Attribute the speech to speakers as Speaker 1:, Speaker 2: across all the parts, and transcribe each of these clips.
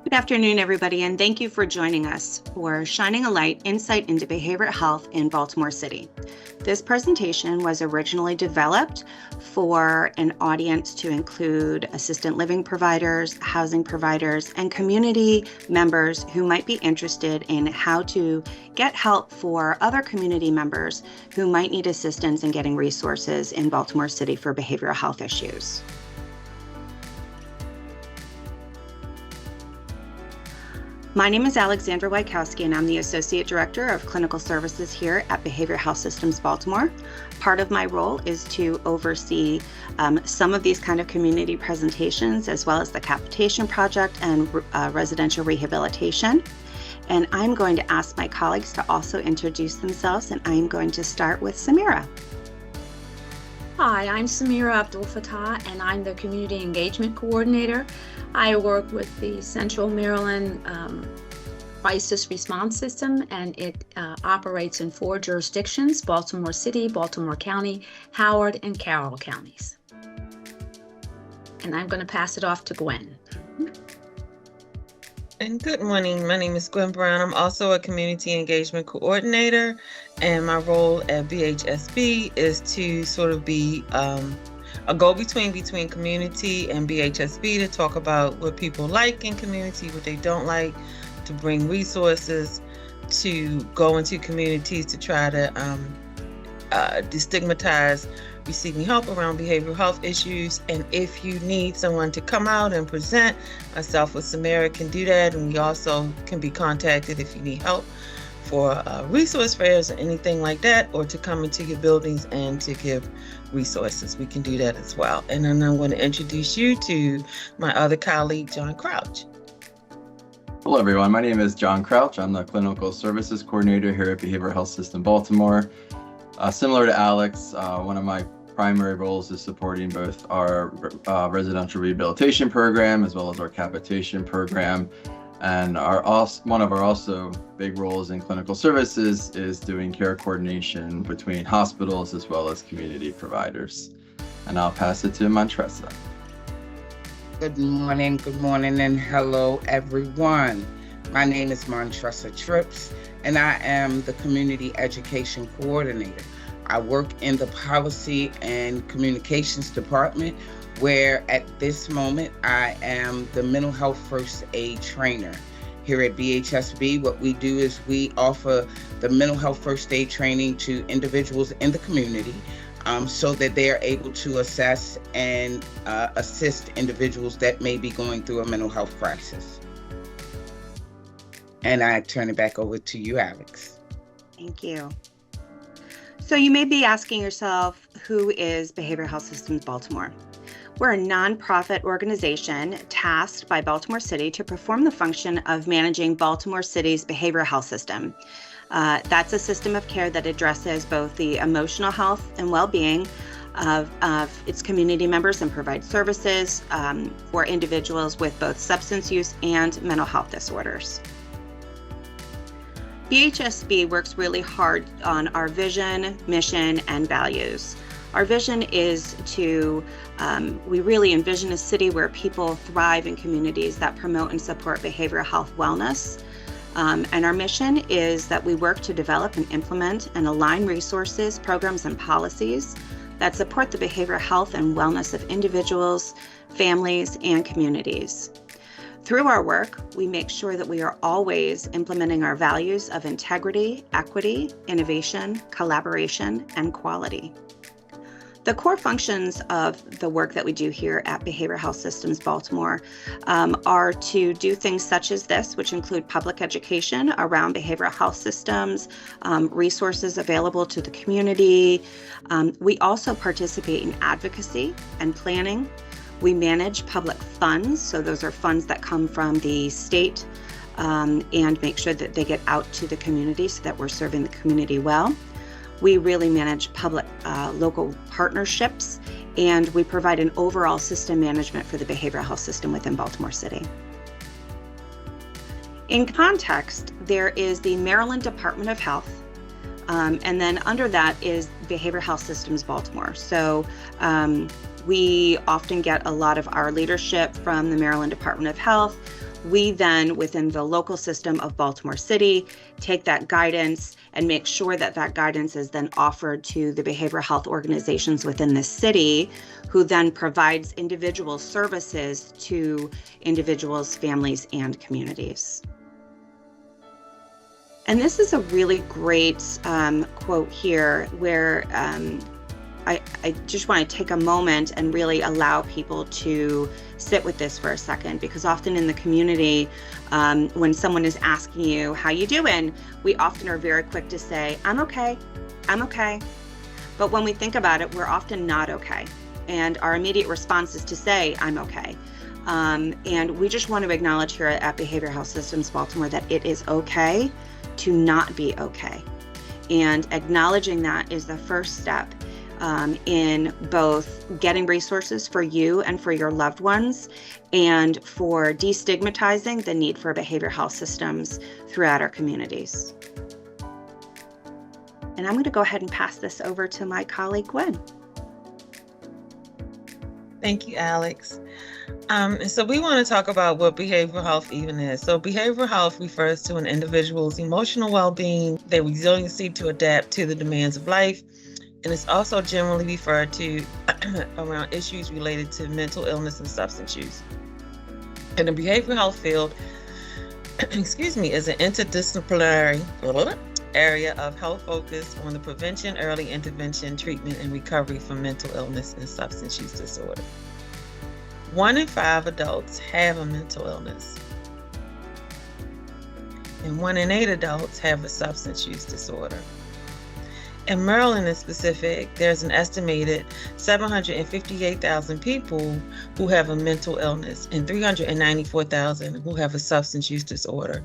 Speaker 1: Good afternoon, everybody, and thank you for joining us for Shining a Light Insight into Behavioral Health in Baltimore City. This presentation was originally developed for an audience to include assisted living providers, housing providers, and community members who might be interested in how to get help for other community members who might need assistance in getting resources in Baltimore City for behavioral health issues. My name is Alexandra Wykowski, and I'm the Associate Director of Clinical Services here at Behavioral Health Systems Baltimore. Part of my role is to oversee some of these kind of community presentations, as well as the capitation project and residential rehabilitation. And I'm going to ask my colleagues to also introduce themselves, and I'm going to start with Samirah.
Speaker 2: Hi, I'm samirah.abdul-fattah, and I'm the Community Engagement Coordinator. I work with the Central Maryland Crisis Response System, and it operates in 4 jurisdictions: Baltimore City, Baltimore County, Howard, and Carroll counties. And I'm going to pass it off to Gwen.
Speaker 3: And good morning, my name is Gwen.Brown. I'm also a Community Engagement Coordinator, and my role at BHSB is to sort of be a go-between between community and BHSB to talk about what people like in community, what they don't like, to bring resources, to go into communities to try to destigmatize receiving help around behavioral health issues. And if you need someone to come out and present, myself or Samirah can do that. And we also can be contacted if you need help for resource fairs or anything like that, or to come into your buildings and to give resources. We can do that as well. And then I'm going to introduce you to my other colleague, John Crouch.
Speaker 4: Hello, everyone. My name is John Crouch. I'm the Clinical Services Coordinator here at Behavioral Health System Baltimore. Similar to Alex, one of my primary roles is supporting both our residential rehabilitation program as well as our capitation program. And one of our also big roles in clinical services is doing care coordination between hospitals as well as community providers. And I'll pass it to Montressa.
Speaker 5: Good morning, and hello, everyone. My name is Montressa Trips, and I am the Community Education Coordinator. I work in the Policy and Communications Department, where at this moment I am the Mental Health First Aid Trainer. Here at BHSB, what we do is we offer the mental health first aid training to individuals in the community so that they are able to assess and assist individuals that may be going through a mental health crisis. And I turn it back over to you, Alex.
Speaker 1: Thank you. So you may be asking yourself, who is Behavioral Health Systems Baltimore? We're a nonprofit organization tasked by Baltimore City to perform the function of managing Baltimore City's behavioral health system. That's a system of care that addresses both the emotional health and well-being of its community members and provides services for individuals with both substance use and mental health disorders. BHSB works really hard on our vision, mission, and values. Our vision is to, we really envision a city where people thrive in communities that promote and support behavioral health wellness. And our mission is that we work to develop and implement and align resources, programs, and policies that support the behavioral health and wellness of individuals, families, and communities. Through our work, we make sure that we are always implementing our values of integrity, equity, innovation, collaboration, and quality. The core functions of the work that we do here at Behavioral Health Systems Baltimore are to do things such as this, which include public education around behavioral health systems, resources available to the community. We also participate in advocacy and planning. We manage public funds, so those are funds that come from the state and make sure that they get out to the community so that we're serving the community well. We really manage public local partnerships, and we provide an overall system management for the behavioral health system within Baltimore City. In context, there is the Maryland Department of Health, and then under that is Behavioral Health Systems Baltimore. So we often get a lot of our leadership from the Maryland Department of Health. We then, within the local system of Baltimore City, take that guidance and make sure that that guidance is then offered to the behavioral health organizations within the city, who then provides individual services to individuals, families, and communities. And this is a really great quote here where I just want to take a moment and really allow people to sit with this for a second, because often in the community, when someone is asking you, how you doing? We often are very quick to say, I'm okay. But when we think about it, we're often not okay. And our immediate response is to say, I'm okay. And we just want to acknowledge here at Behavioral Health Systems Baltimore that it is okay to not be okay. And acknowledging that is the first step in both getting resources for you and for your loved ones, and for destigmatizing the need for behavioral health systems throughout our communities. And I'm going to go ahead and pass this over to my colleague, Gwen.
Speaker 3: Thank you, Alex. And so we want to talk about what behavioral health even is. So behavioral health refers to an individual's emotional well-being, their resiliency to adapt to the demands of life, and it's also generally referred to around issues related to mental illness and substance use. In the behavioral health field, is an interdisciplinary area of health focused on the prevention, early intervention, treatment, and recovery from mental illness and substance use disorder. 1 in 5 adults have a mental illness, and 1 in 8 adults have a substance use disorder. In Maryland in specific, there's an estimated 758,000 people who have a mental illness and 394,000 who have a substance use disorder.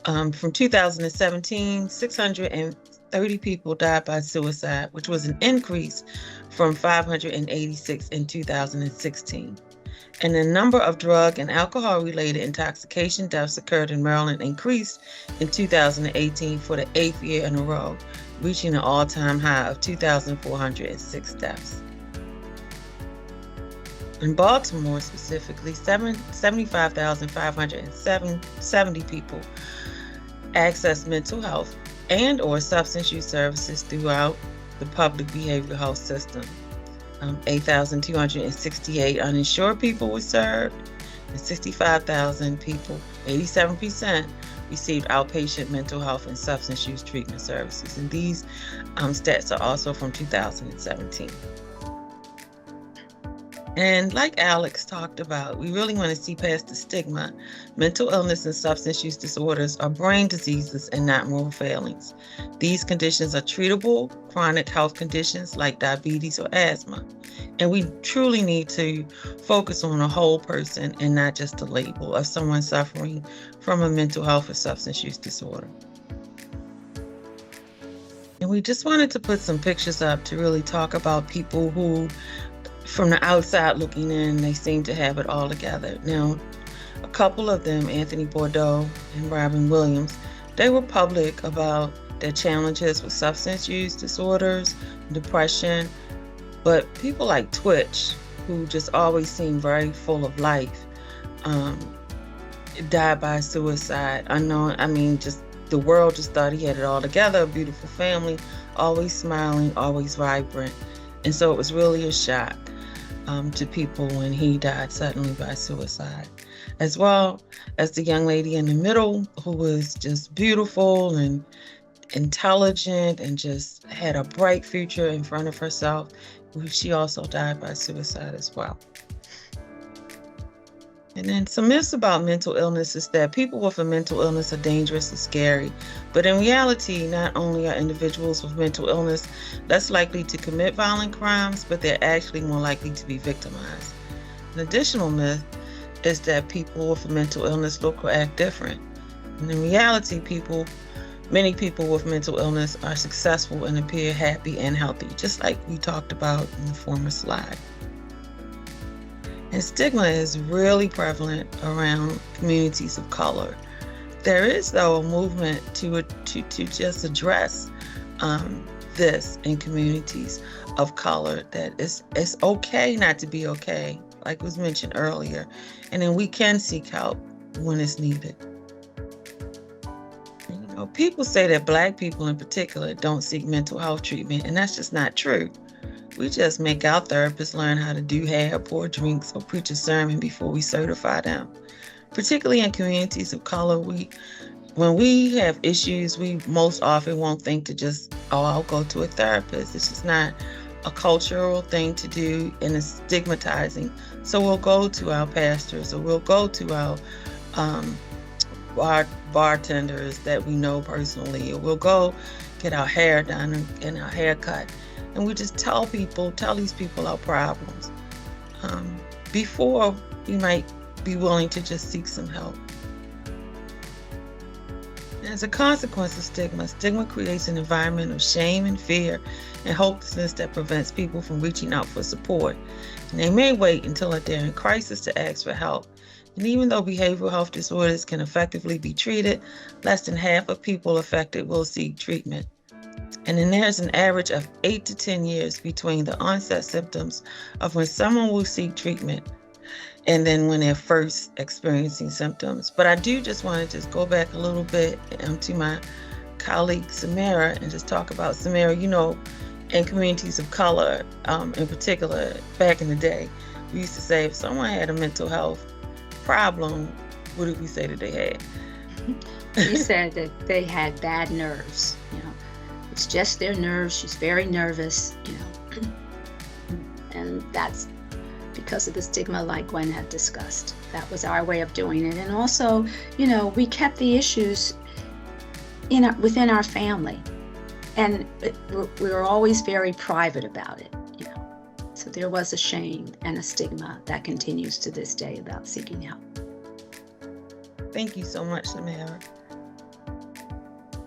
Speaker 3: From 2017, 630 people died by suicide, which was an increase from 586 in 2016. And the number of drug and alcohol-related intoxication deaths occurred in Maryland increased in 2018 for the 8th year in a row, reaching an all-time high of 2,406 deaths. In Baltimore specifically, 75,570 people access mental health and or substance use services throughout the public behavioral health system. 8,268 uninsured people were served, and 65,000 people, 87%, received outpatient mental health and substance use treatment services. And these stats are also from 2017. And like Alex talked about, we really want to see past the stigma. Mental illness and substance use disorders are brain diseases and not moral failings. These conditions are treatable chronic health conditions like diabetes or asthma. And we truly need to focus on a whole person and not just a label of someone suffering from a mental health or substance use disorder. And we just wanted to put some pictures up to really talk about people who, from the outside looking in, they seem to have it all together. Now, a couple of them, Anthony Bourdeaux and Robin Williams, they were public about their challenges with substance use disorders, depression, but people like Twitch, who just always seemed very full of life, died by suicide. Just the world just thought he had it all together, a beautiful family, always smiling, always vibrant. And so it was really a shock to people when he died suddenly by suicide, as well as the young lady in the middle who was just beautiful and intelligent and just had a bright future in front of herself. She also died by suicide as well. And then some myths about mental illness is that people with a mental illness are dangerous and scary. But in reality, not only are individuals with mental illness less likely to commit violent crimes, but they're actually more likely to be victimized. An additional myth is that people with a mental illness look or act different. And in reality, many people with mental illness are successful and appear happy and healthy, just like we talked about in the former slide. And stigma is really prevalent around communities of color. There is, though, a movement to just address this in communities of color, that it's okay not to be okay, like was mentioned earlier. And then we can seek help when it's needed. People say that Black people in particular don't seek mental health treatment, and that's just not true. We just make our therapists learn how to do hair, pour drinks, or preach a sermon before we certify them. Particularly in communities of color, when we have issues, we most often won't think to just, I'll go to a therapist. It's just not a cultural thing to do, and it's stigmatizing. So we'll go to our pastors, or we'll go to our bartenders that we know personally, or we'll go get our hair done and our hair cut, and we just tell these people our problems before we might be willing to just seek some help. As a consequence of stigma creates an environment of shame and fear and hopelessness that prevents people from reaching out for support. And they may wait until they're in crisis to ask for help. And even though behavioral health disorders can effectively be treated, less than half of people affected will seek treatment. And then there's an average of 8 to 10 years between the onset symptoms of when someone will seek treatment and then when they're first experiencing symptoms. But I do just want to go back a little bit to my colleague Samirah and just talk about Samirah. In communities of color, in particular, back in the day, we used to say if someone had a mental health problem, what did we say that they had?
Speaker 2: We said that they had bad nerves. It's just their nerves. She's very nervous. And that's because of the stigma, like Gwen had discussed. That was our way of doing it. And also, we kept the issues within our family, and we were always very private about it. So there was a shame and a stigma that continues to this day about seeking help.
Speaker 3: Thank you so much, Samirah.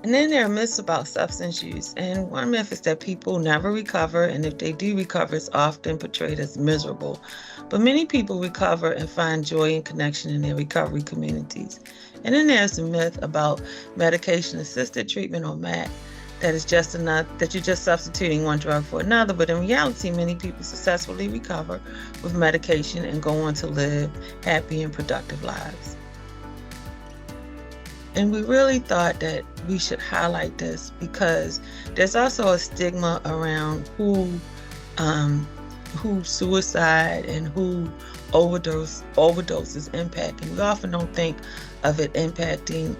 Speaker 3: And then there are myths about substance use. And one myth is that people never recover, and if they do recover, it's often portrayed as miserable. But many people recover and find joy and connection in their recovery communities. And then there's the myth about medication-assisted treatment, or MAT, that you're just substituting one drug for another. But in reality, many people successfully recover with medication and go on to live happy and productive lives. And we really thought that we should highlight this because there's also a stigma around who suicide and who overdoses impact. And we often don't think of it impacting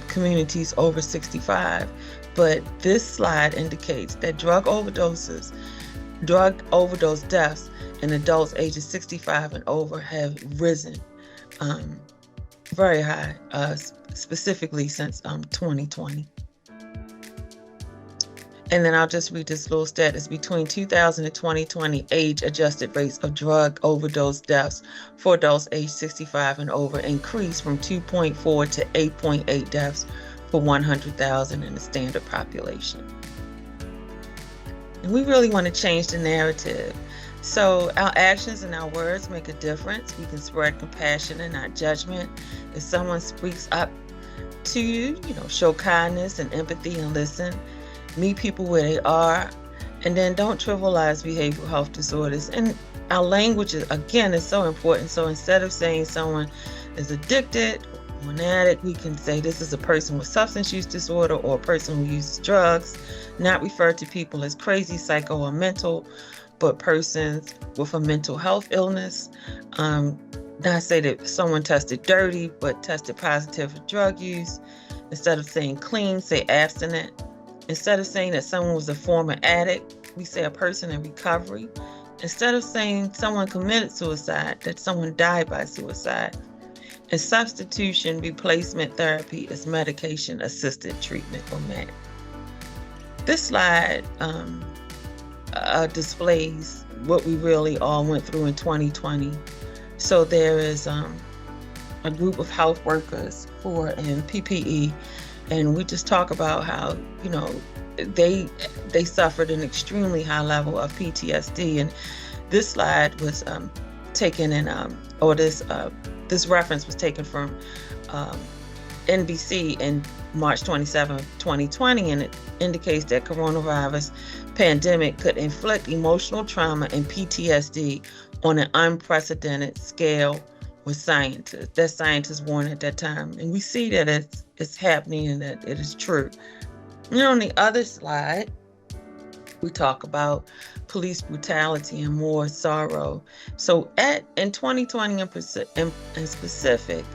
Speaker 3: communities over 65. But this slide indicates that drug overdose deaths in adults ages 65 and over have risen very high, specifically since 2020. And then I'll just read this little status. Between 2000 and 2020, age-adjusted rates of drug overdose deaths for adults aged 65 and over increased from 2.4 to 8.8 deaths for 100,000 in the standard population. And we really want to change the narrative. So our actions and our words make a difference. We can spread compassion and not judgment. If someone speaks up to you, show kindness and empathy and listen. Meet people where they are. And then don't trivialize behavioral health disorders. And our language, again, is so important. So instead of saying someone is addicted or an addict, we can say this is a person with substance use disorder or a person who uses drugs, not refer to people as crazy, psycho, or mental, but persons with a mental health illness. Not say that someone tested dirty, but tested positive for drug use. Instead of saying clean, say abstinent. Instead of saying that someone was a former addict, we say a person in recovery. Instead of saying someone committed suicide, that someone died by suicide. And substitution replacement therapy is medication-assisted treatment, or MAT. This slide displays what we really all went through in 2020. So there is a group of health workers who are in PPE, and we just talk about how they suffered an extremely high level of PTSD. And this slide was taken in this reference was taken from NBC in March 27, 2020, and it indicates that coronavirus pandemic could inflict emotional trauma and PTSD on an unprecedented scale was scientists. That scientists warned at that time. And we see that it's happening and that it is true. And on the other slide, we talk about police brutality and more sorrow. So in 2020 in specific,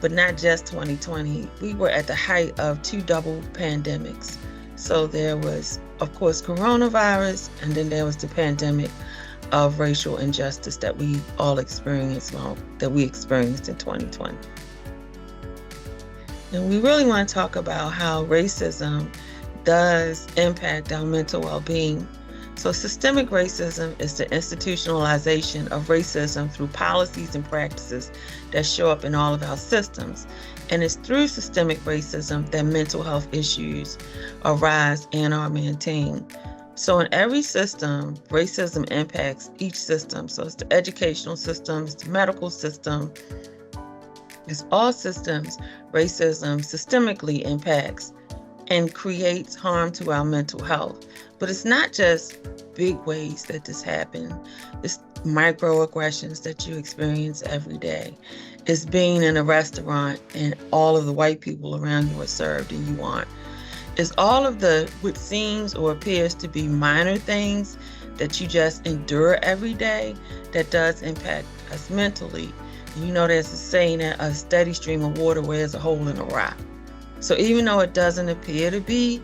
Speaker 3: but not just 2020, we were at the height of 2 double pandemics. So there was, of course, coronavirus, and then there was the pandemic of racial injustice that we all experienced, that we experienced in 2020. And we really want to talk about how racism does impact our mental well-being. So systemic racism is the institutionalization of racism through policies and practices that show up in all of our systems. And it's through systemic racism that mental health issues arise and are maintained. So in every system, racism impacts each system. So it's the educational system, it's the medical system, it's all systems racism systemically impacts and creates harm to our mental health. But it's not just big ways that this happens. It's microaggressions that you experience every day. It's being in a restaurant and all of the white people around you are served and you aren't. It's all of the what seems or appears to be minor things that you just endure every day that does impact us mentally. You know, there's a saying that a steady stream of water wears a hole in a rock. So even though it doesn't appear to be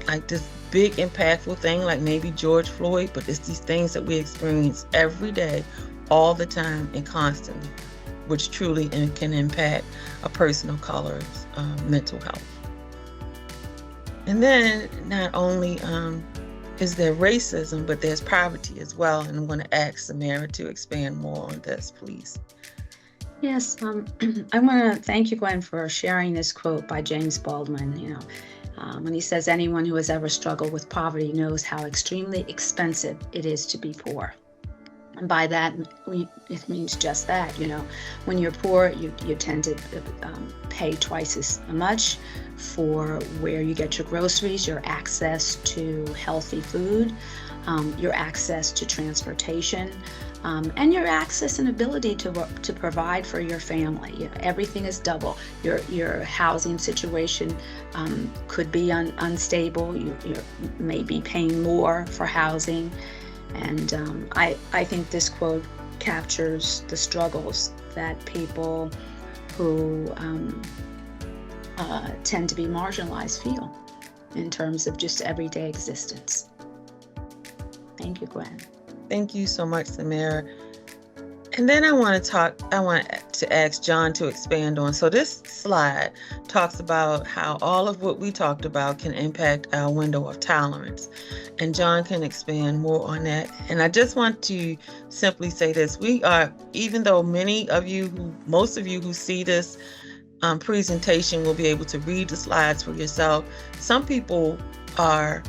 Speaker 3: like this big impactful thing like maybe George Floyd, but it's these things that we experience every day, all the time and constantly, which truly can impact a person of color's mental health. And then not only is there racism, but there's poverty as well. And I'm going to ask Samirah to expand more on this, please.
Speaker 2: Yes, I want to thank you, Gwen, for sharing this quote by James Baldwin. When he says, anyone who has ever struggled with poverty knows how extremely expensive it is to be poor. And by that, it means just that. When you're poor, you tend to pay twice as much for where you get your groceries, your access to healthy food, your access to transportation, and your access and ability to provide for your family. Everything is double. Your housing situation could be unstable. You may be paying more for housing. And I think this quote captures the struggles that people who tend to be marginalized feel in terms of just everyday existence. Thank you, Gwen.
Speaker 3: Thank you so much, Samirah. And then I want to ask John to expand on. So this slide talks about how all of what we talked about can impact our window of tolerance. And John can expand more on that. And I just want to simply say this. Even though most of you who see this presentation will be able to read the slides for yourself, some people are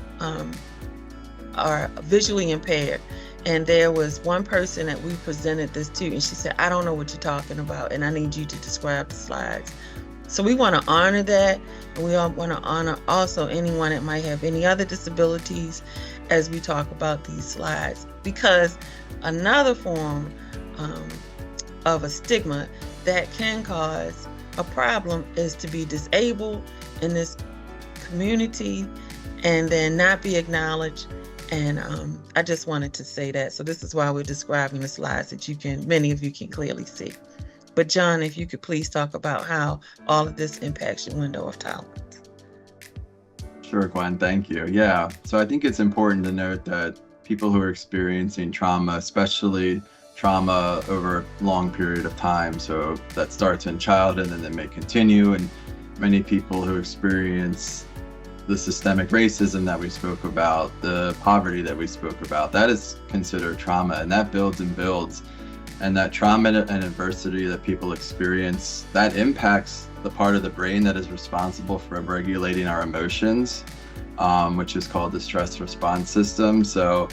Speaker 3: visually impaired. And there was one person that we presented this to, and she said, I don't know what you're talking about, and I need you to describe the slides. So we want to honor that, and we all want to honor also anyone that might have any other disabilities as we talk about these slides. Because another form of a stigma that can cause a problem is to be disabled in this community and then not be acknowledged. And I just wanted to say that. So this is why we're describing the slides that many of you can clearly see. But John, if you could please talk about how all of this impacts your window of tolerance.
Speaker 4: Sure, Gwen, thank you. Yeah, so I think it's important to note that people who are experiencing trauma, especially trauma over a long period of time, so that starts in childhood and then may continue, and many people who experience the systemic racism that we spoke about, the poverty that we spoke about, that is considered trauma, and that builds and builds. And that trauma and adversity that people experience, that impacts the part of the brain that is responsible for regulating our emotions, which is called the stress response system. So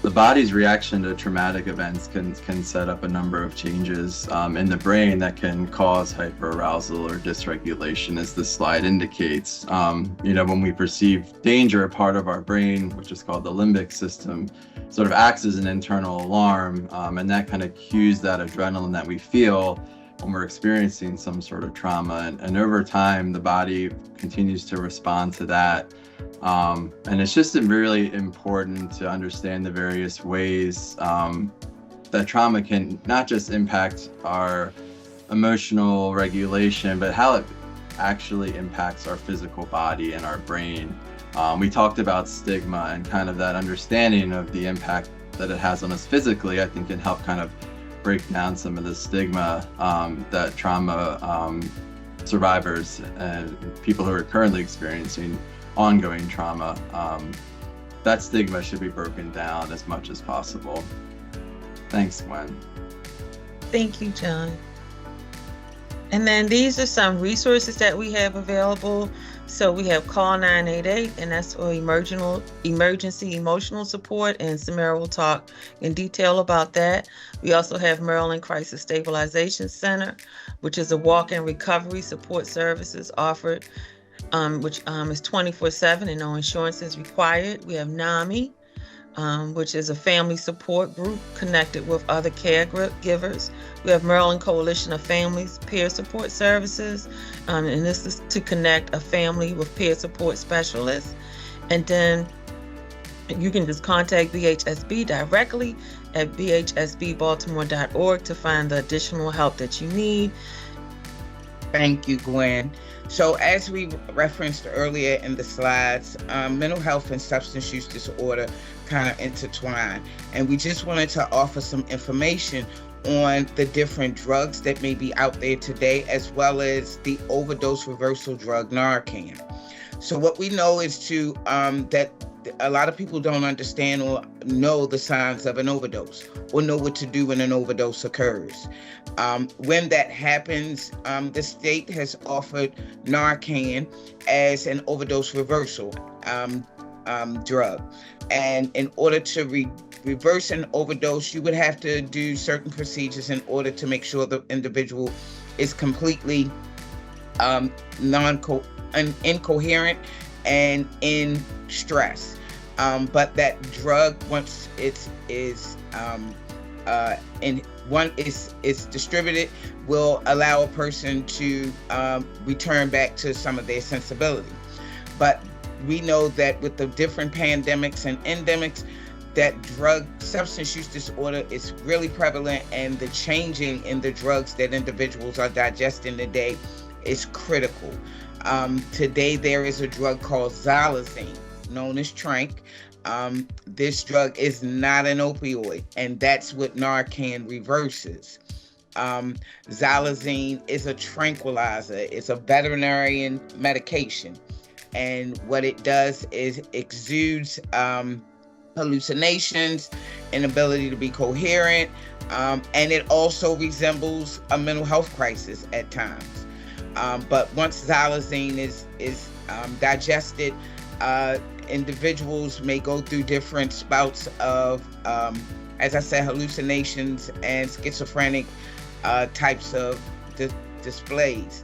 Speaker 4: the body's reaction to traumatic events can set up a number of changes in the brain that can cause hyperarousal or dysregulation, as this slide indicates. When we perceive danger, a part of our brain, which is called the limbic system, sort of acts as an internal alarm, and that kind of cues that adrenaline that we feel when we're experiencing some sort of trauma. And over time, the body continues to respond to that. And it's just really important to understand the various ways that trauma can not just impact our emotional regulation, but how it actually impacts our physical body and our brain. We talked about stigma, and kind of that understanding of the impact that it has on us physically, I think can help kind of break down some of the stigma that trauma survivors and people who are currently experiencing ongoing trauma, that stigma should be broken down as much as possible. Thanks, Gwen.
Speaker 3: Thank you, John. And then these are some resources that we have available. So we have Call 988, and that's for emergency emotional support, and Samirah will talk in detail about that. We also have Maryland Crisis Stabilization Center, which is a walk-in recovery support services offered, which is 24/7 and no insurance is required. We have NAMI, which is a family support group connected with other caregivers. We have Maryland Coalition of Families Peer Support Services, and this is to connect a family with peer support specialists. And then you can just contact BHSB directly at bhsbbaltimore.org to find the additional help that you need.
Speaker 5: Thank you, Gwen. So as we referenced earlier in the slides, mental health and substance use disorder kind of intertwine. And we just wanted to offer some information on the different drugs that may be out there today, as well as the overdose reversal drug Narcan. So what we know is that a lot of people don't understand or know the signs of an overdose or know what to do when an overdose occurs. When that happens, the state has offered Narcan as an overdose reversal drug. And in order to reverse an overdose, you would have to do certain procedures in order to make sure the individual is completely incoherent and in stress. But that drug, once it's distributed, will allow a person to return back to some of their sensibility. But we know that with the different pandemics and endemics, that substance use disorder is really prevalent, and the changing in the drugs that individuals are digesting today is critical. Today there is a drug called xylazine, known as Tranq. This drug is not an opioid, and that's what Narcan reverses. Xylazine is a tranquilizer. It's a veterinarian medication. And what it does is exudes hallucinations, inability to be coherent, and it also resembles a mental health crisis at times. But once xylazine is digested, individuals may go through different spouts of, as I said, hallucinations and schizophrenic types of displays.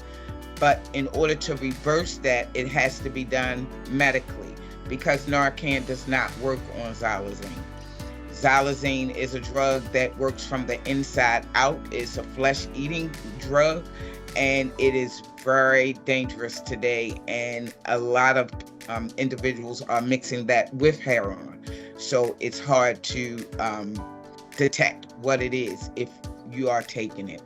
Speaker 5: But in order to reverse that, it has to be done medically, because Narcan does not work on xylazine. Xylazine is a drug that works from the inside out. It's a flesh-eating drug, and it is very dangerous today. And a lot of individuals are mixing that with heroin. So it's hard to detect what it is if you are taking it.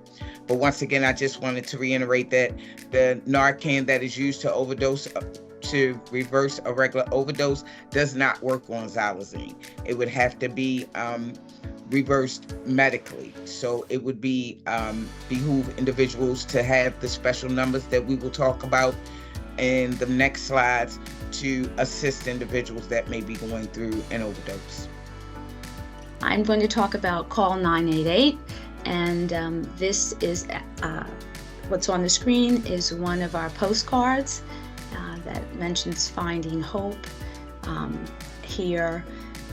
Speaker 5: But once again, I just wanted to reiterate that the Narcan that is used to reverse a regular overdose does not work on xylazine. It would have to be reversed medically. So it would behoove individuals to have the special numbers that we will talk about in the next slides to assist individuals that may be going through an overdose.
Speaker 2: I'm going to talk about Call 988, and this is what's on the screen is one of our postcards that mentions finding hope. Here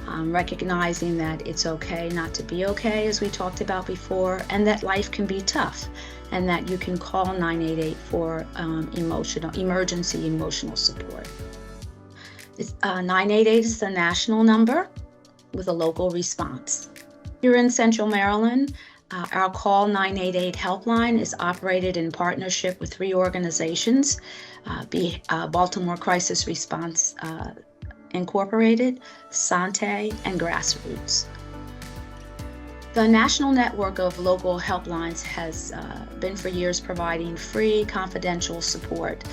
Speaker 2: recognizing that it's okay not to be okay, as we talked about before, and that life can be tough, and that you can call 988 for emergency emotional support. 988 is the national number with a local response. Here in Central Maryland, our Call 988 helpline is operated in partnership with 3 organizations, Baltimore Crisis Response Incorporated, Sante, and Grassroots. The national network of local helplines has been for years providing free, confidential support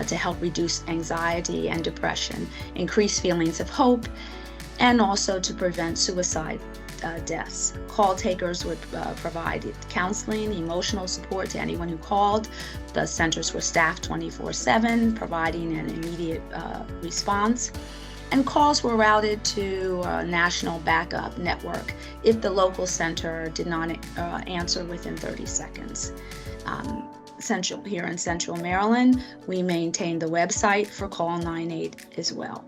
Speaker 2: to help reduce anxiety and depression, increase feelings of hope, and also to prevent suicide deaths. Call takers would provide counseling, emotional support to anyone who called. The centers were staffed 24/7, providing an immediate response. And calls were routed to a national backup network if the local center did not answer within 30 seconds. Here in Central Maryland, we maintain the website for Call 988 as well.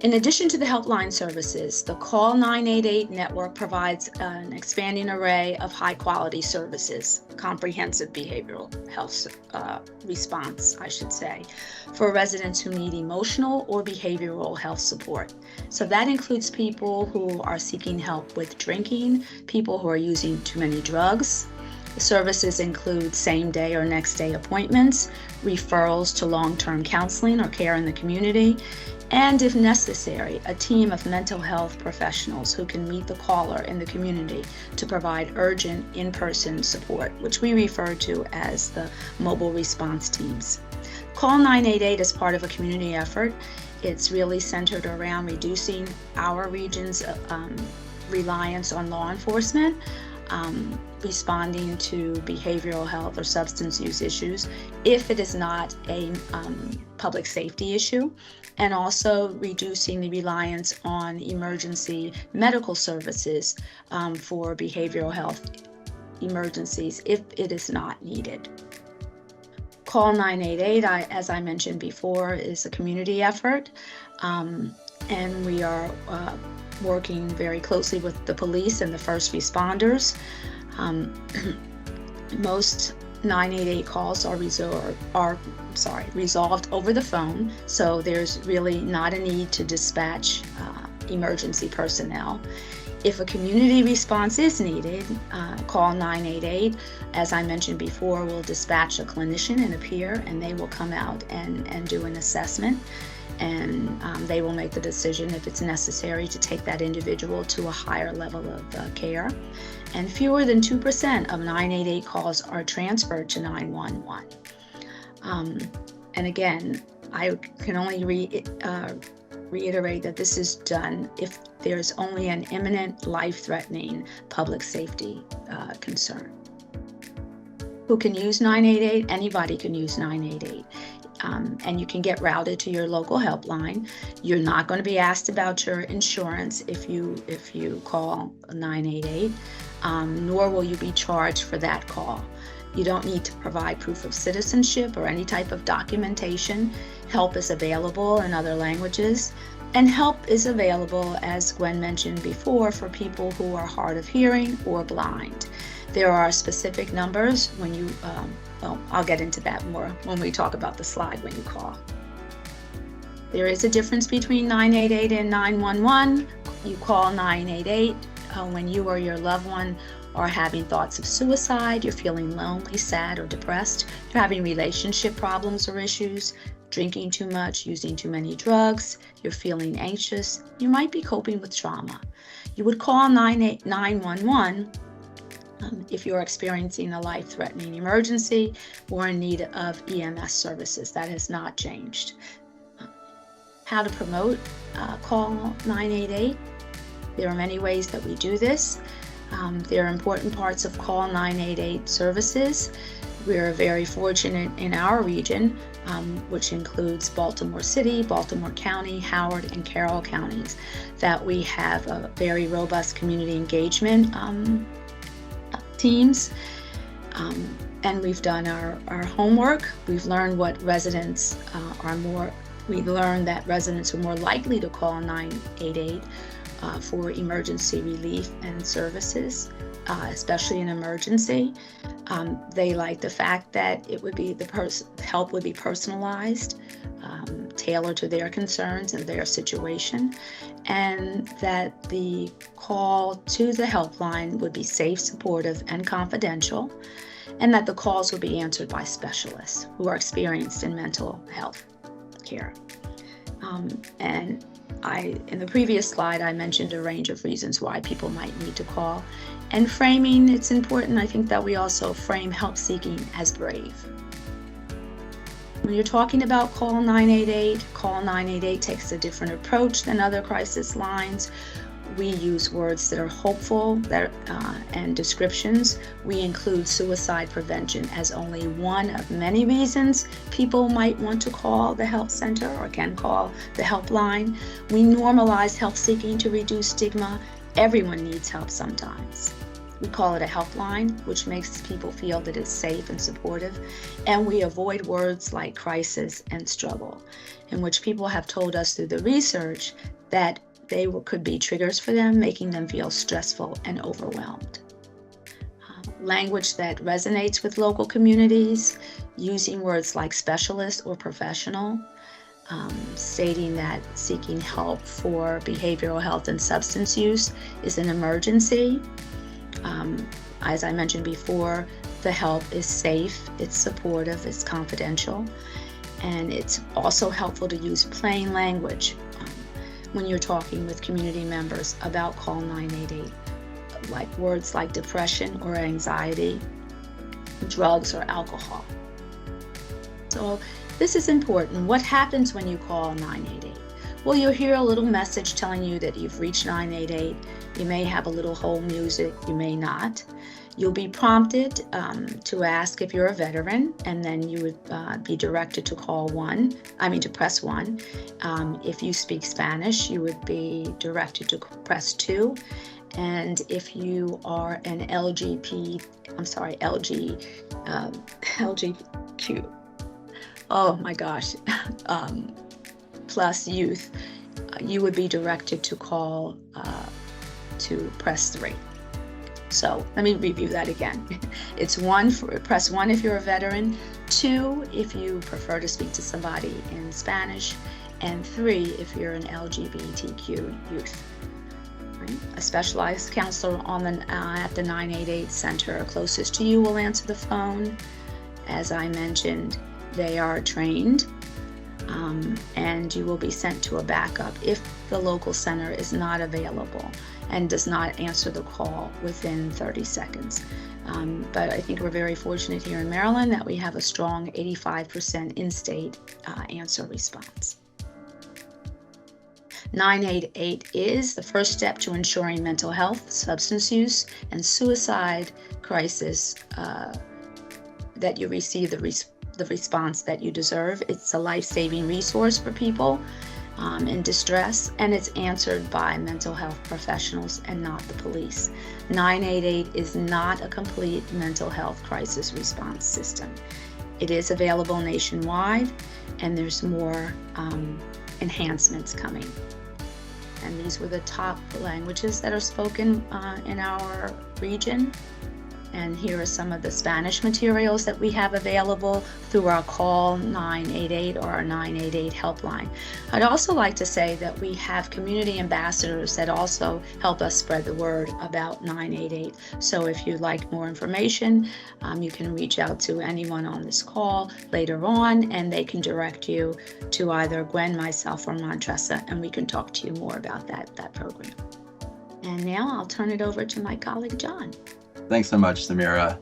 Speaker 2: In addition to the helpline services, the Call 988 network provides an expanding array of high-quality services, comprehensive behavioral health response, I should say, for residents who need emotional or behavioral health support. So that includes people who are seeking help with drinking, people who are using too many drugs. The services include same-day or next-day appointments, referrals to long-term counseling or care in the community, and if necessary, a team of mental health professionals who can meet the caller in the community to provide urgent in-person support, which we refer to as the mobile response teams. Call 988 is part of a community effort. It's really centered around reducing our region's reliance on law enforcement, responding to behavioral health or substance use issues if it is not a public safety issue, and also reducing the reliance on emergency medical services for behavioral health emergencies if it is not needed. Call 988, as I mentioned before, is a community effort, and we are working very closely with the police and the first responders. Most 988 calls are resolved over the phone, so there's really not a need to dispatch emergency personnel. If a community response is needed, call 988. As I mentioned before, we'll dispatch a clinician and a peer, and they will come out and do an assessment, and they will make the decision if it's necessary to take that individual to a higher level of care. And fewer than 2% of 988 calls are transferred to 911. And again, I can only reiterate that this is done if there's only an imminent, life-threatening public safety concern. Who can use 988? Anybody can use 988. And you can get routed to your local helpline. You're not going to be asked about your insurance if you call 988, nor will you be charged for that call. You don't need to provide proof of citizenship or any type of documentation. Help is available in other languages, and help is available, as Gwen mentioned before, for people who are hard of hearing or blind. There are specific numbers when you, I'll get into that more when we talk about the slide when you call. There is a difference between 988 and 911. You call 988 when you or your loved one are having thoughts of suicide, you're feeling lonely, sad, or depressed, you're having relationship problems or issues, drinking too much, using too many drugs, you're feeling anxious, you might be coping with trauma. You would call 911 if you're experiencing a life-threatening emergency or in need of EMS services. That has not changed. How to promote Call 988? There are many ways that we do this. There are important parts of Call 988 services. We're very fortunate in our region, which includes Baltimore City, Baltimore County, Howard, and Carroll counties, that we have a very robust community engagement teams. And we've done our homework. We've learned what residents are more We learned that residents are more likely to call 988 for emergency relief and services, especially in emergency. They like the fact that it would be help would be personalized, tailored to their concerns and their situation, and that the call to the helpline would be safe, supportive, and confidential, and that the calls would be answered by specialists who are experienced in mental health care. And in the previous slide, I mentioned a range of reasons why people might need to call. And framing, it's important, I think, that we also frame help seeking as brave. When you're talking about call 988 takes a different approach than other crisis lines. We use words that are hopeful and descriptions. We include suicide prevention as only one of many reasons people might want to call the health center or can call the helpline. We normalize help seeking to reduce stigma. Everyone needs help sometimes. We call it a helpline, which makes people feel that it's safe and supportive. And we avoid words like crisis and struggle, in which people have told us through the research that they could be triggers for them, making them feel stressful and overwhelmed. Language that resonates with local communities, using words like specialist or professional, stating that seeking help for behavioral health and substance use is an emergency. As I mentioned before, the help is safe, it's supportive, it's confidential, and it's also helpful to use plain language when you're talking with community members about call 988, like words like depression or anxiety, drugs or alcohol. So this is important. What happens when you call 988? Well, you'll hear a little message telling you that you've reached 988. You may have a little hold music, you may not. You'll be prompted to ask if you're a veteran, and then you would be directed to press 1. If you speak Spanish, you would be directed to press 2. And if you are an LGBTQ, plus youth, you would be directed to call to press 3. So let me review that again. It's press 1 if you're a veteran, 2 if you prefer to speak to somebody in Spanish, and 3 if you're an LGBTQ youth. Right? A specialized counselor at the 988 center closest to you will answer the phone. As I mentioned, they are trained, and you will be sent to a backup if the local center is not available and does not answer the call within 30 seconds. But I think we're very fortunate here in Maryland that we have a strong 85% in-state answer response. 988 is the first step to ensuring mental health, substance use, and suicide crisis that you receive the response that you deserve. It's a life-saving resource for people in distress, and it's answered by mental health professionals and not the police. 988 is not a complete mental health crisis response system. It is available nationwide, and there's more enhancements coming. And these were the top languages that are spoken in our region. And here are some of the Spanish materials that we have available through our call 988 or our 988 helpline. I'd also like to say that we have community ambassadors that also help us spread the word about 988. So if you'd like more information, you can reach out to anyone on this call later on, and they can direct you to either Gwen, myself, or Montressa, and we can talk to you more about that program. And now I'll turn it over to my colleague, John.
Speaker 4: Thanks so much, Samirah.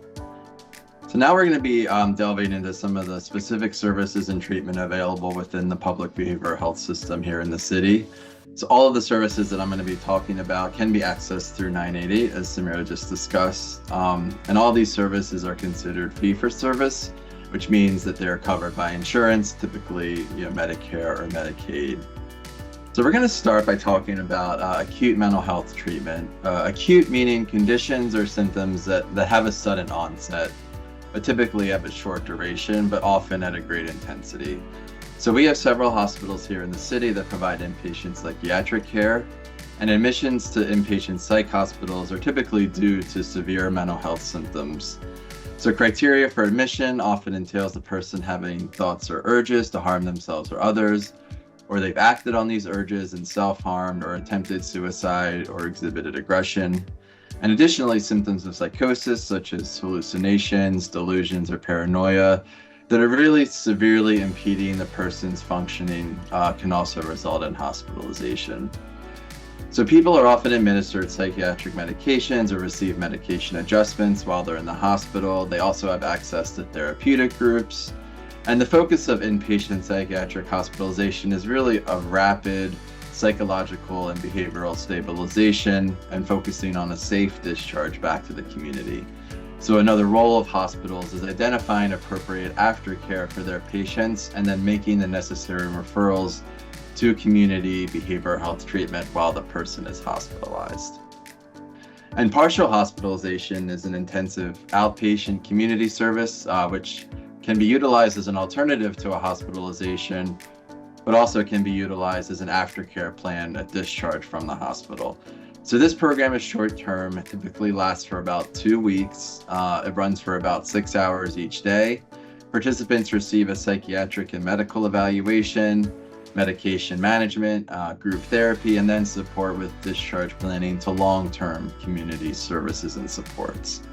Speaker 4: So now we're going to be delving into some of the specific services and treatment available within the public behavioral health system here in the city. So all of the services that I'm going to be talking about can be accessed through 988, as Samirah just discussed. And all these services are considered fee-for-service, which means that they're covered by insurance, typically Medicare or Medicaid. So we're going to start by talking about acute mental health treatment. Acute meaning conditions or symptoms that have a sudden onset, but typically have a short duration, but often at a great intensity. So we have several hospitals here in the city that provide inpatient psychiatric care, and admissions to inpatient psych hospitals are typically due to severe mental health symptoms. So criteria for admission often entails the person having thoughts or urges to harm themselves or others, or they've acted on these urges and self-harmed or attempted suicide or exhibited aggression. And additionally, symptoms of psychosis such as hallucinations, delusions, or paranoia that are really severely impeding the person's functioning can also result in hospitalization. So people are often administered psychiatric medications or receive medication adjustments while they're in the hospital. They also have access to therapeutic groups. And the focus of inpatient psychiatric hospitalization is really a rapid psychological and behavioral stabilization and focusing on a safe discharge back to the community. So another role of hospitals is identifying appropriate aftercare for their patients and then making the necessary referrals to community behavioral health treatment while the person is hospitalized. And partial hospitalization is an intensive outpatient community service, which can be utilized as an alternative to a hospitalization, but also can be utilized as an aftercare plan at discharge from the hospital. So this program is short-term. It typically lasts for about 2 weeks. It runs for about 6 hours each day. Participants receive a psychiatric and medical evaluation, medication management, group therapy, and then support with discharge planning to long-term community services and supports.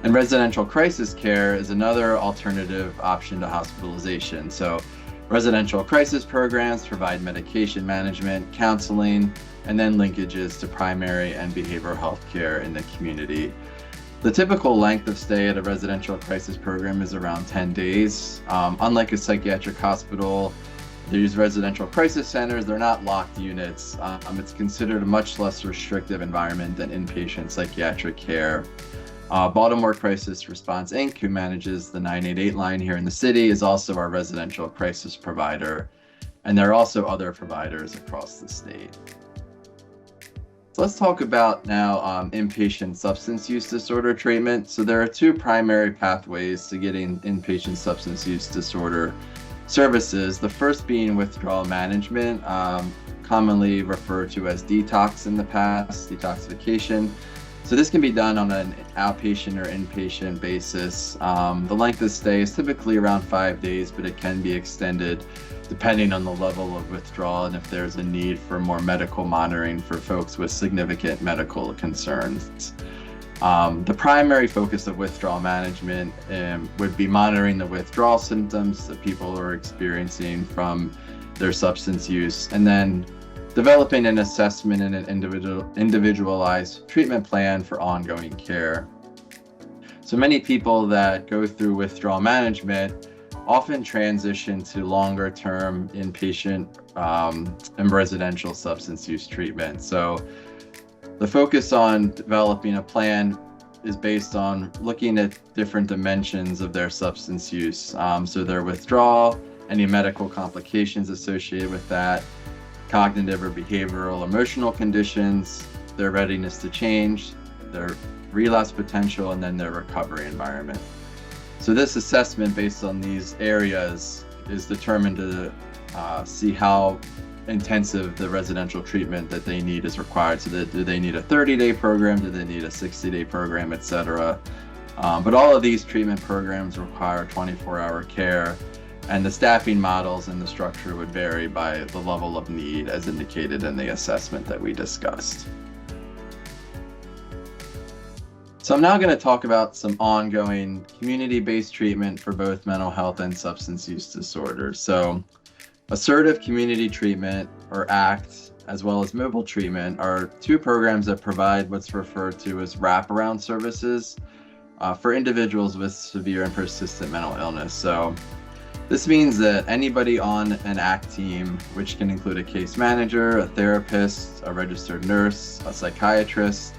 Speaker 4: And residential crisis care is another alternative option to hospitalization. So residential crisis programs provide medication management, counseling, and then linkages to primary and behavioral health care in the community. The typical length of stay at a residential crisis program is around 10 days. Unlike a psychiatric hospital, these residential crisis centers, they're not locked units. It's considered a much less restrictive environment than inpatient psychiatric care. Baltimore Crisis Response Inc., who manages the 988 line here in the city, is also our residential crisis provider. And there are also other providers across the state. So let's talk about now inpatient substance use disorder treatment. So there are two primary pathways to getting inpatient substance use disorder services. The first being withdrawal management, commonly referred to as detox in the past, detoxification. So this can be done on an outpatient or inpatient basis. The length of stay is typically around 5 days, but it can be extended depending on the level of withdrawal and if there's a need for more medical monitoring for folks with significant medical concerns. The primary focus of withdrawal management would be monitoring the withdrawal symptoms that people are experiencing from their substance use, and then developing an assessment and an individualized treatment plan for ongoing care. So many people that go through withdrawal management often transition to longer-term inpatient and residential substance use treatment. So the focus on developing a plan is based on looking at different dimensions of their substance use. So their withdrawal, any medical complications associated with that, cognitive or behavioral emotional conditions, their readiness to change, their relapse potential, and then their recovery environment. So this assessment based on these areas is determined to see how intensive the residential treatment that they need is required. So do they need a 30-day program? Do they need a 60-day program, etc.? But all of these treatment programs require 24-hour care, and the staffing models and the structure would vary by the level of need as indicated in the assessment that we discussed. So I'm now going to talk about some ongoing community-based treatment for both mental health and substance use disorders. So assertive community treatment, or ACT, as well as mobile treatment, are two programs that provide what's referred to as wraparound services for individuals with severe and persistent mental illness. So this means that anybody on an ACT team, which can include a case manager, a therapist, a registered nurse, a psychiatrist,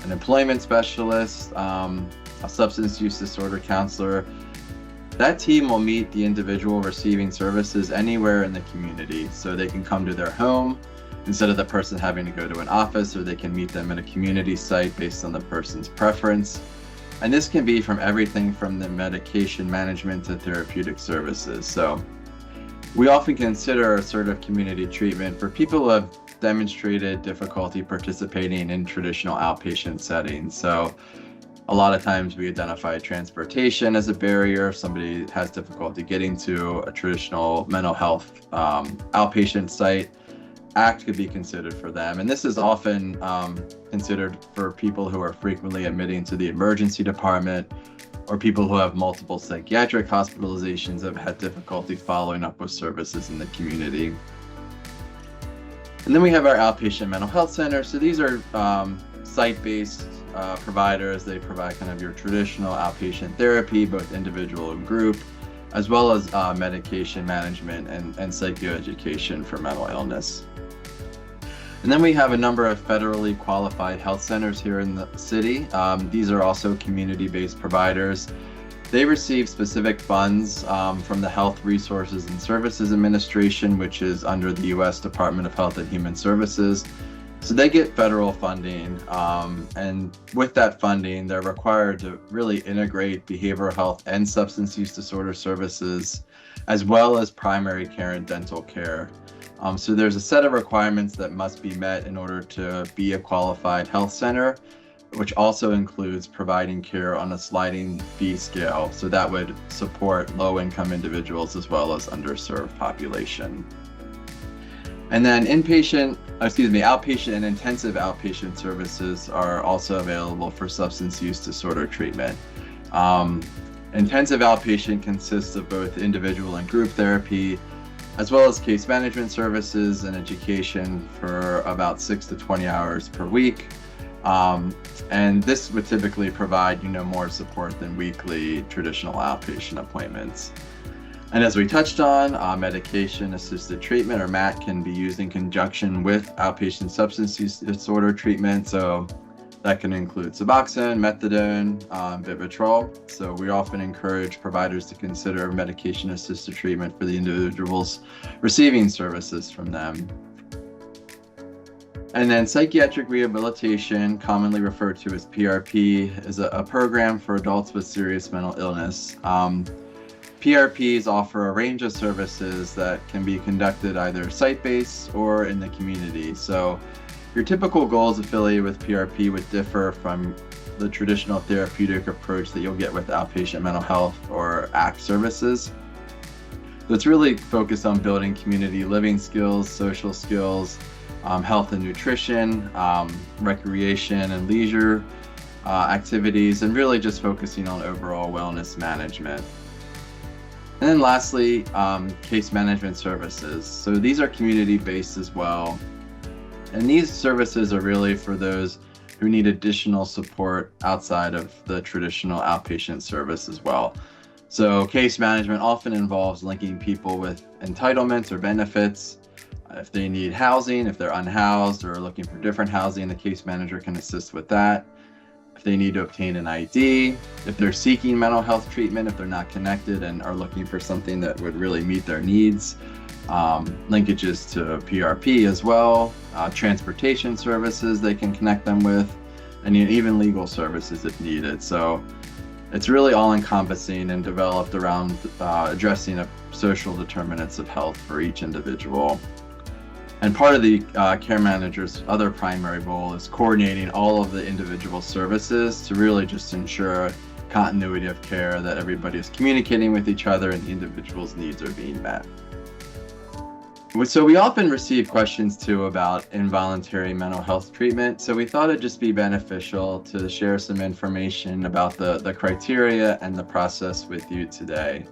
Speaker 4: an employment specialist, a substance use disorder counselor, that team will meet the individual receiving services anywhere in the community. So they can come to their home instead of the person having to go to an office, or they can meet them at a community site based on the person's preference. And this can be from everything from the medication management to therapeutic services. So We often consider assertive community treatment for people who have demonstrated difficulty participating in traditional outpatient settings. So a lot of times we identify transportation as a barrier. If somebody has difficulty getting to a traditional mental health outpatient site, ACT could be considered for them. And this is often considered for people who are frequently admitting to the emergency department, or people who have multiple psychiatric hospitalizations that have had difficulty following up with services in the community. And then we have our outpatient mental health centers. So these are site-based providers. They provide kind of your traditional outpatient therapy, both individual and group, as well as medication management and psychoeducation for mental illness. And then we have a number of federally qualified health centers here in the city. These are also community-based providers. They receive specific funds from the Health Resources and Services Administration, which is under the U.S. Department of Health and Human Services. So they get federal funding, and with that funding, they're required to really integrate behavioral health and substance use disorder services, as well as primary care and dental care. So there's a set of requirements that must be met in order to be a qualified health center, which also includes providing care on a sliding fee scale. So that would support low-income individuals as well as underserved population. And then outpatient and intensive outpatient services are also available for substance use disorder treatment. Intensive outpatient consists of both individual and group therapy, as well as case management services and education for about 6 to 20 hours per week. And this would typically provide, more support than weekly traditional outpatient appointments. And as we touched on, medication-assisted treatment, or MAT, can be used in conjunction with outpatient substance use disorder treatment. So that can include Suboxone, methadone, Vivitrol. So we often encourage providers to consider medication-assisted treatment for the individuals receiving services from them. And then psychiatric rehabilitation, commonly referred to as PRP, is a program for adults with serious mental illness. PRPs offer a range of services that can be conducted either site-based or in the community. So your typical goals affiliated with PRP would differ from the traditional therapeutic approach that you'll get with outpatient mental health or ACT services. So it's really focused on building community living skills, social skills, health and nutrition, recreation and leisure activities, and really just focusing on overall wellness management. And then lastly, case management services. So these are community-based as well. And these services are really for those who need additional support outside of the traditional outpatient service as well. So case management often involves linking people with entitlements or benefits. If they need housing, if they're unhoused or looking for different housing, the case manager can assist with that. If they need to obtain an ID, if they're seeking mental health treatment, if they're not connected and are looking for something that would really meet their needs, linkages to PRP as well, transportation services they can connect them with, and even legal services if needed. So it's really all encompassing and developed around addressing social determinants of health for each individual. And part of the care manager's other primary role is coordinating all of the individual services to really just ensure continuity of care, that everybody is communicating with each other and the individual's needs are being met. So we often receive questions too about involuntary mental health treatment. So we thought it'd just be beneficial to share some information about the criteria and the process with you today.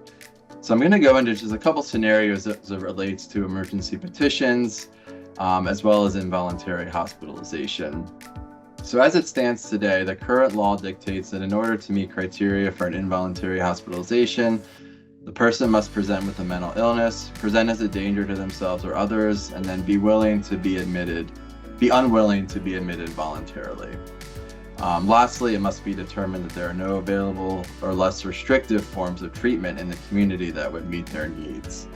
Speaker 4: So I'm going to go into just a couple scenarios as it relates to emergency petitions, as well as involuntary hospitalization. So as it stands today, the current law dictates that in order to meet criteria for an involuntary hospitalization, the person must present with a mental illness, present as a danger to themselves or others, and then be unwilling to be admitted voluntarily. Lastly, it must be determined that there are no available or less restrictive forms of treatment in the community that would meet their needs.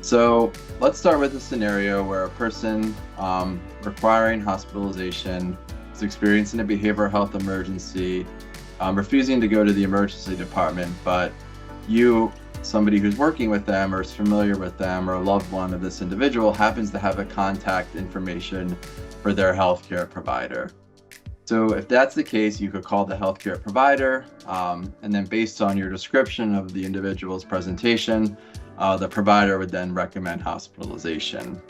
Speaker 4: So let's start with a scenario where a person requiring hospitalization is experiencing a behavioral health emergency, refusing to go to the emergency department, but you somebody who's working with them or is familiar with them or a loved one of this individual happens to have a contact information for their healthcare provider. So if that's the case, you could call the healthcare provider, and then based on your description of the individual's presentation, the provider would then recommend hospitalization.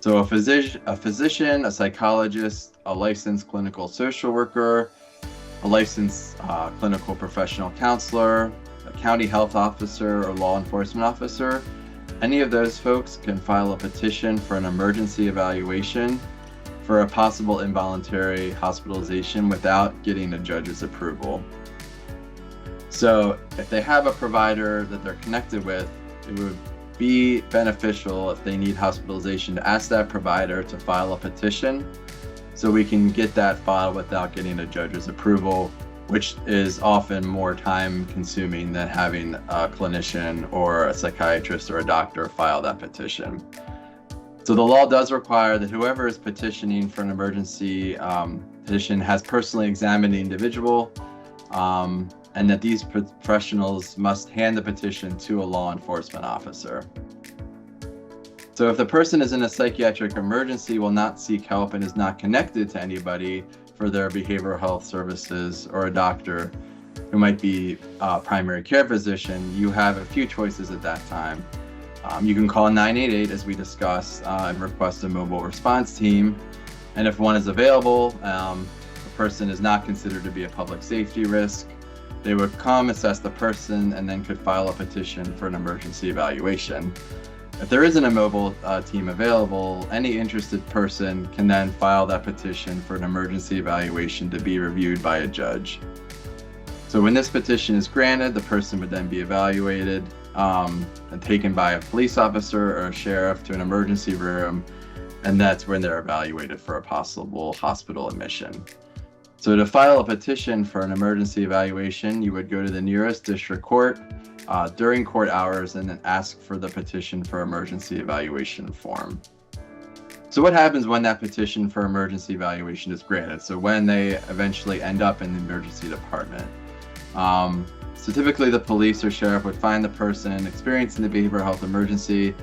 Speaker 4: So a physician, a psychologist, a licensed clinical social worker, a licensed clinical professional counselor, a county health officer or law enforcement officer, any of those folks can file a petition for an emergency evaluation for a possible involuntary hospitalization without getting a judge's approval. So if they have a provider that they're connected with, it would be beneficial if they need hospitalization to ask that provider to file a petition so we can get that filed without getting a judge's approval, which is often more time consuming than having a clinician or a psychiatrist or a doctor file that petition. So the law does require that whoever is petitioning for an emergency petition has personally examined the individual, and that these professionals must hand the petition to a law enforcement officer. So if the person is in a psychiatric emergency, will not seek help, and is not connected to anybody for their behavioral health services or a doctor who might be a primary care physician, you have a few choices at that time. You can call 988, as we discussed, and request a mobile response team. And if one is available, the person is not considered to be a public safety risk. They would come, assess the person, and then could file a petition for an emergency evaluation. If there isn't a mobile team available, any interested person can then file that petition for an emergency evaluation to be reviewed by a judge. So when this petition is granted, the person would then be evaluated and taken by a police officer or a sheriff to an emergency room, and that's when they're evaluated for a possible hospital admission. So to file a petition for an emergency evaluation, you would go to the nearest district court during court hours and then ask for the petition for emergency evaluation form. So what happens when that petition for emergency evaluation is granted? So when they eventually end up in the emergency department. So typically the police or sheriff would find the person experiencing the behavioral health emergency,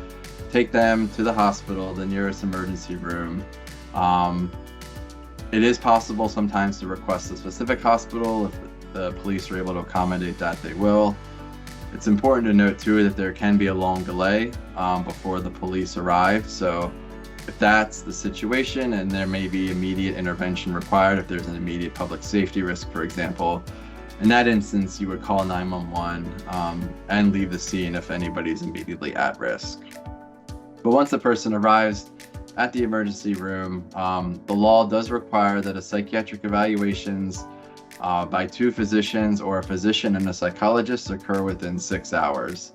Speaker 4: take them to the hospital, the nearest emergency room. It is possible sometimes to request a specific hospital. If the police are able to accommodate that, they will. It's important to note too that there can be a long delay before the police arrive. So if that's the situation and there may be immediate intervention required, if there's an immediate public safety risk, for example, in that instance, you would call 911 and leave the scene if anybody's immediately at risk. But once the person arrives at the emergency room, the law does require that a psychiatric evaluations by two physicians or a physician and a psychologist occur within 6 hours.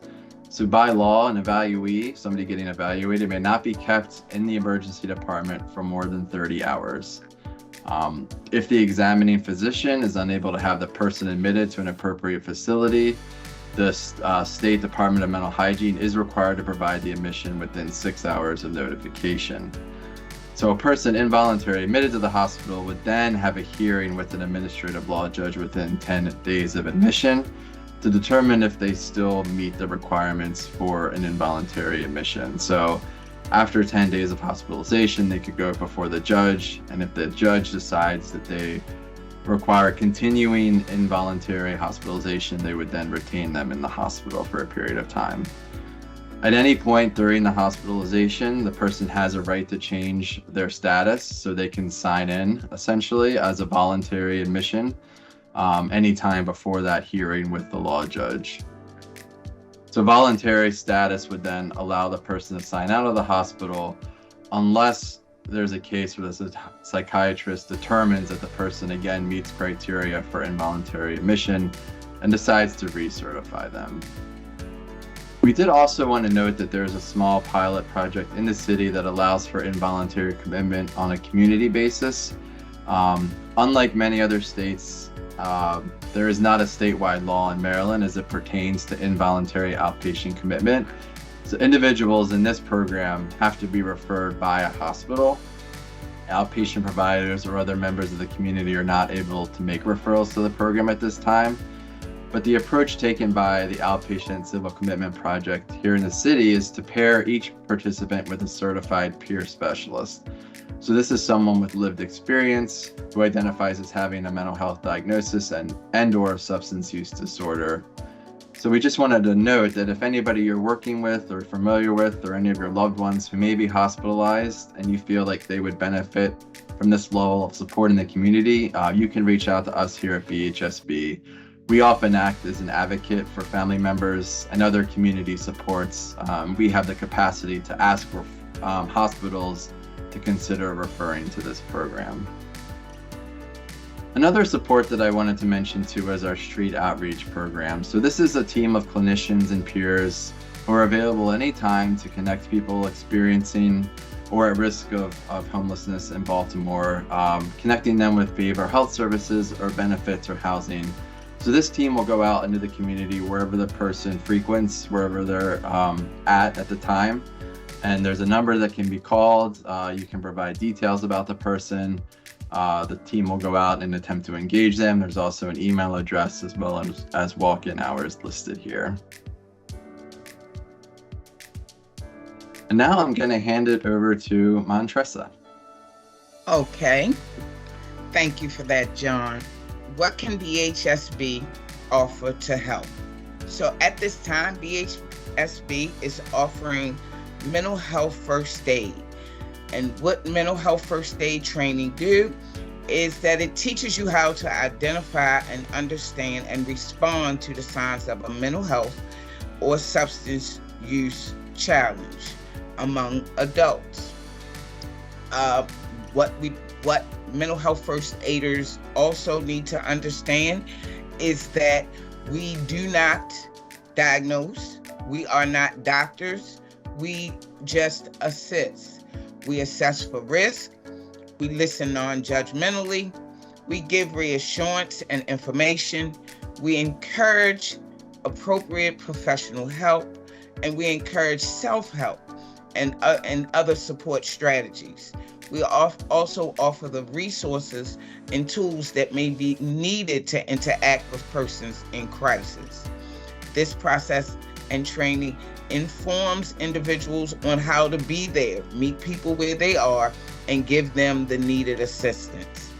Speaker 4: So by law, an evaluee, somebody getting evaluated, may not be kept in the emergency department for more than 30 hours. If the examining physician is unable to have the person admitted to an appropriate facility, the State Department of Mental Hygiene is required to provide the admission within 6 hours of notification. So a person involuntarily admitted to the hospital would then have a hearing with an administrative law judge within 10 days of admission to determine if they still meet the requirements for an involuntary admission. So after 10 days of hospitalization, they could go before the judge, and if the judge decides that they require continuing involuntary hospitalization, they would then retain them in the hospital for a period of time. At any point during the hospitalization, the person has a right to change their status, so they can sign in essentially as a voluntary admission anytime before that hearing with the law judge. So voluntary status would then allow the person to sign out of the hospital unless there's a case where the psychiatrist determines that the person again meets criteria for involuntary admission and decides to recertify them. We did also want to note that there's a small pilot project in the city that allows for involuntary commitment on a community basis. Unlike many other states, there is not a statewide law in Maryland as it pertains to involuntary outpatient commitment. So individuals in this program have to be referred by a hospital. Outpatient providers or other members of the community are not able to make referrals to the program at this time. But the approach taken by the Outpatient Civil Commitment Project here in the city is to pair each participant with a certified peer specialist. So this is someone with lived experience who identifies as having a mental health diagnosis and/or substance use disorder. So we just wanted to note that if anybody you're working with or familiar with, or any of your loved ones who may be hospitalized and you feel like they would benefit from this level of support in the community, you can reach out to us here at BHSB. We often act as an advocate for family members and other community supports. We have the capacity to ask for hospitals to consider referring to this program. Another support that I wanted to mention too is our street outreach program. So this is a team of clinicians and peers who are available anytime to connect people experiencing or at risk of homelessness in Baltimore, connecting them with behavioral health services or benefits or housing. So this team will go out into the community wherever the person frequents, wherever they're at the time. And there's a number that can be called. You can provide details about the person. The team will go out and attempt to engage them. There's also an email address as well as walk-in hours listed here. And now I'm going to hand it over to Montressa.
Speaker 5: Okay. Thank you for that, John. What can BHSB offer to help? So at this time, BHSB is offering mental health first aid. And what mental health first aid training do is that it teaches you how to identify and understand and respond to the signs of a mental health or substance use challenge among adults. What mental health first aiders also need to understand is that we do not diagnose, we are not doctors, we just assist. We assess for risk, we listen non-judgmentally, we give reassurance and information, we encourage appropriate professional help, and we encourage self-help and other support strategies. We also offer the resources and tools that may be needed to interact with persons in crisis. This process and training informs individuals on how to be there, meet people where they are, and give them the needed assistance.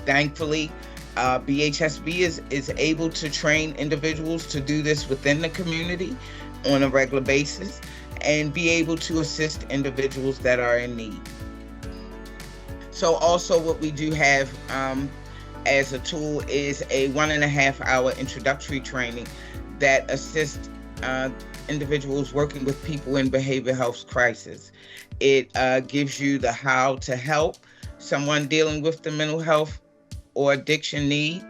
Speaker 5: Thankfully, BHSB is able to train individuals to do this within the community on a regular basis and be able to assist individuals that are in need. So also what we do have as a tool is a 1.5 hour introductory training that assists individuals working with people in behavioral health crisis. It gives you the how to help someone dealing with the mental health or addiction need,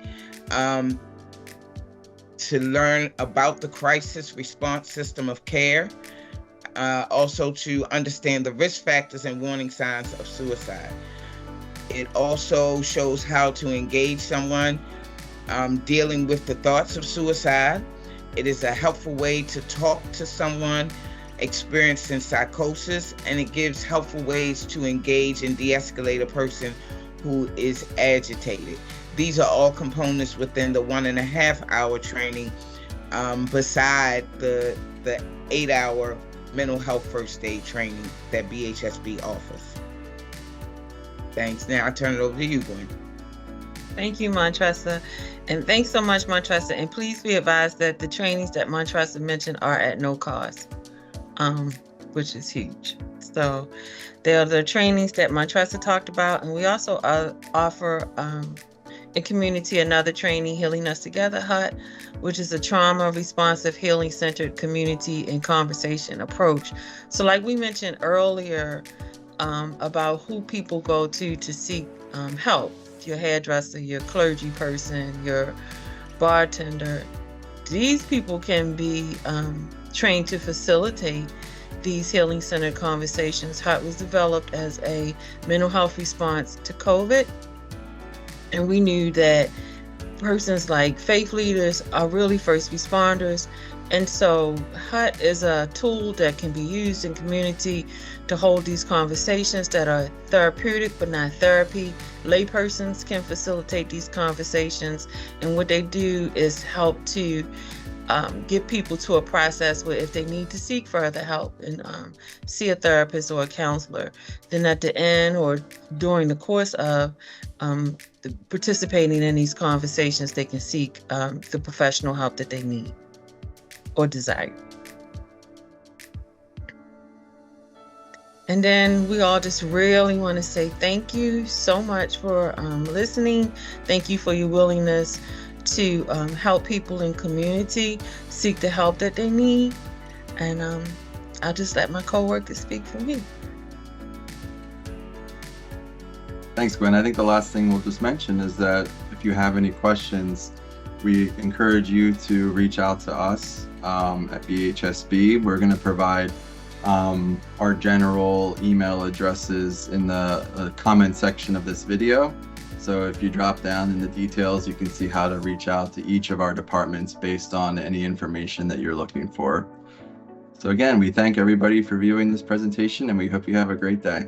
Speaker 5: to learn about the crisis response system of care, also to understand the risk factors and warning signs of suicide. It also shows how to engage someone dealing with the thoughts of suicide. It is a helpful way to talk to someone experiencing psychosis, and it gives helpful ways to engage and de-escalate a person who is agitated. These are all components within the 1.5 hour training, beside the 8 hour mental health first aid training that BHSB offers. Thanks. Now I turn it over to you, Gwen.
Speaker 3: Thank you, Montressa. And thanks so much, Montressa. And please be advised that the trainings that Montressa mentioned are at no cost, which is huge. So they are the trainings that Montressa talked about. And we also offer in community another training, Healing Us Together Hut, which is a trauma responsive healing centered community and conversation approach. So like we mentioned earlier, about who people go to seek help, your hairdresser, your clergy person, your bartender. These people can be trained to facilitate these healing centered conversations. HUT was developed as a mental health response to COVID. And we knew that persons like faith leaders are really first responders, And so HUT is a tool that can be used in community to hold these conversations that are therapeutic but not therapy. Laypersons can facilitate these conversations, and what they do is help to get people to a process where if they need to seek further help and see a therapist or a counselor, then at the end or during the course of participating in these conversations, they can seek the professional help that they need or desire. And then we all just really want to say thank you so much for listening. Thank you for your willingness to help people in community seek the help that they need. And I'll just let my coworkers speak for me.
Speaker 4: Thanks, Gwen. I think the last thing we'll just mention is that if you have any questions, we encourage you to reach out to us at BHSB. We're going to provide our general email addresses in the comment section of this video. So if you drop down in the details, you can see how to reach out to each of our departments based on any information that you're looking for. So again, we thank everybody for viewing this presentation, and we hope you have a great day.